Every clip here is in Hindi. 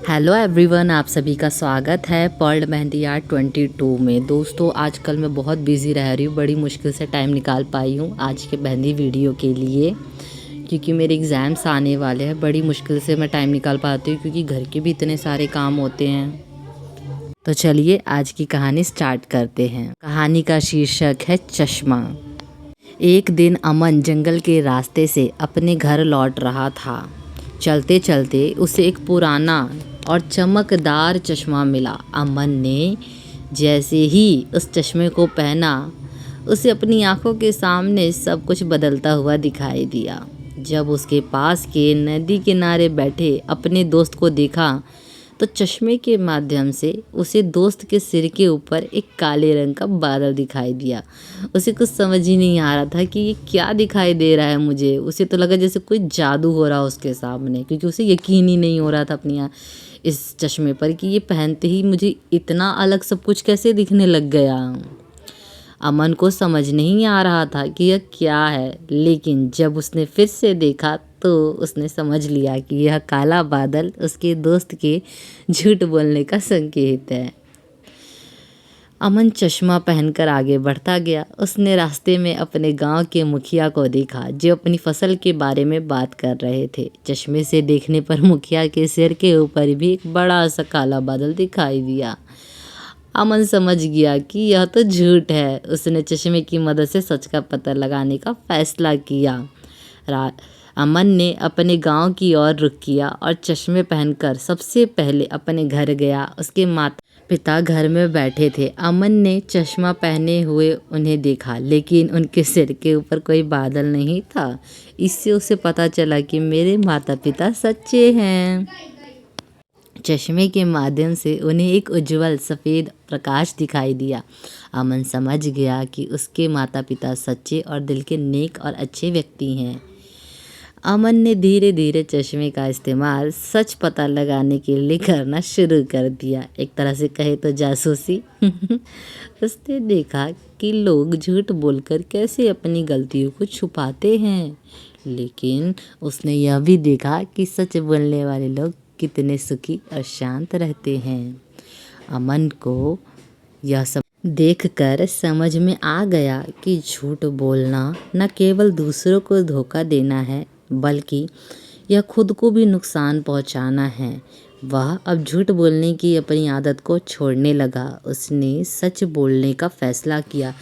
हेलो एवरीवन, आप सभी का स्वागत है पर्ल मेहंदी आर्ट 22 में। दोस्तों, आजकल मैं बहुत बिज़ी रह रही हूँ, बड़ी मुश्किल से टाइम निकाल पाई हूँ आज के मेहंदी वीडियो के लिए, क्योंकि मेरे एग्ज़ाम्स आने वाले हैं। बड़ी मुश्किल से मैं टाइम निकाल पाती हूँ क्योंकि घर के भी इतने सारे काम होते हैं। तो चलिए आज की कहानी स्टार्ट करते हैं। कहानी का शीर्षक है चश्मा। एक दिन अमन जंगल के रास्ते से अपने घर लौट रहा था। चलते चलते उसे एक पुराना और चमकदार चश्मा मिला। अमन ने जैसे ही उस चश्मे को पहना, उसे अपनी आंखों के सामने सब कुछ बदलता हुआ दिखाई दिया। जब उसके पास के नदी किनारे बैठे अपने दोस्त को देखा तो चश्मे के माध्यम से उसे दोस्त के सिर के ऊपर एक काले रंग का बादल दिखाई दिया। उसे कुछ समझ ही नहीं आ रहा था कि ये क्या दिखाई दे रहा है मुझे। उसे तो लगा जैसे कोई जादू हो रहा उसके सामने, क्योंकि उसे यकीन ही नहीं हो रहा था अपनी इस चश्मे पर कि ये पहनते ही मुझे इतना अलग सब कुछ कैसे दिखने लग गया। अमन को समझ नहीं आ रहा था कि यह क्या है, लेकिन जब उसने फिर से देखा तो उसने समझ लिया कि यह काला बादल उसके दोस्त के झूठ बोलने का संकेत है। अमन चश्मा पहनकर आगे बढ़ता गया। उसने रास्ते में अपने गांव के मुखिया को देखा जो अपनी फसल के बारे में बात कर रहे थे। चश्मे से देखने पर मुखिया के सिर के ऊपर भी एक बड़ा सा काला बादल दिखाई दिया। अमन समझ गया कि यह तो झूठ है। उसने चश्मे की मदद से सच का पता लगाने का फैसला किया। अमन ने अपने गांव की ओर रुख किया और चश्मे पहनकर सबसे पहले अपने घर गया। उसके माता पिता घर में बैठे थे। अमन ने चश्मा पहने हुए उन्हें देखा, लेकिन उनके सिर के ऊपर कोई बादल नहीं था। इससे उसे पता चला कि मेरे माता पिता सच्चे हैं। चश्मे के माध्यम से उन्हें एक उज्जवल सफ़ेद प्रकाश दिखाई दिया। अमन समझ गया कि उसके माता पिता सच्चे और दिल के नेक और अच्छे व्यक्ति हैं। अमन ने धीरे धीरे चश्मे का इस्तेमाल सच पता लगाने के लिए करना शुरू कर दिया, एक तरह से कहे तो जासूसी। उसने देखा कि लोग झूठ बोलकर कैसे अपनी गलतियों को छुपाते हैं, लेकिन उसने यह भी देखा कि सच बोलने वाले लोग कितने सुखी और शांत रहते हैं। अमन को यह सब देखकर समझ में आ गया कि झूठ बोलना न केवल दूसरों को धोखा देना है, बल्कि यह खुद को भी नुकसान पहुंचाना है। वह अब झूठ बोलने की अपनी आदत को छोड़ने लगा। उसने सच बोलने का फैसला किया,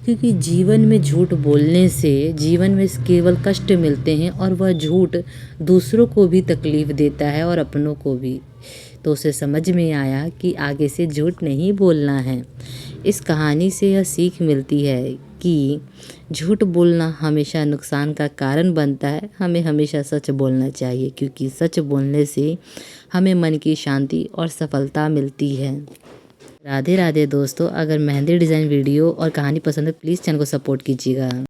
क्योंकि जीवन में झूठ बोलने से जीवन में केवल कष्ट मिलते हैं और वह झूठ दूसरों को भी तकलीफ़ देता है और अपनों को भी। तो उसे समझ में आया कि आगे से झूठ नहीं बोलना है। इस कहानी से यह सीख मिलती है कि झूठ बोलना हमेशा नुकसान का कारण बनता है। हमें हमेशा सच बोलना चाहिए, क्योंकि सच बोलने से हमें मन की शांति और सफलता मिलती है। राधे राधे दोस्तों, अगर मेहंदी डिज़ाइन वीडियो और कहानी पसंद है प्लीज़ चैनल को सपोर्ट कीजिएगा।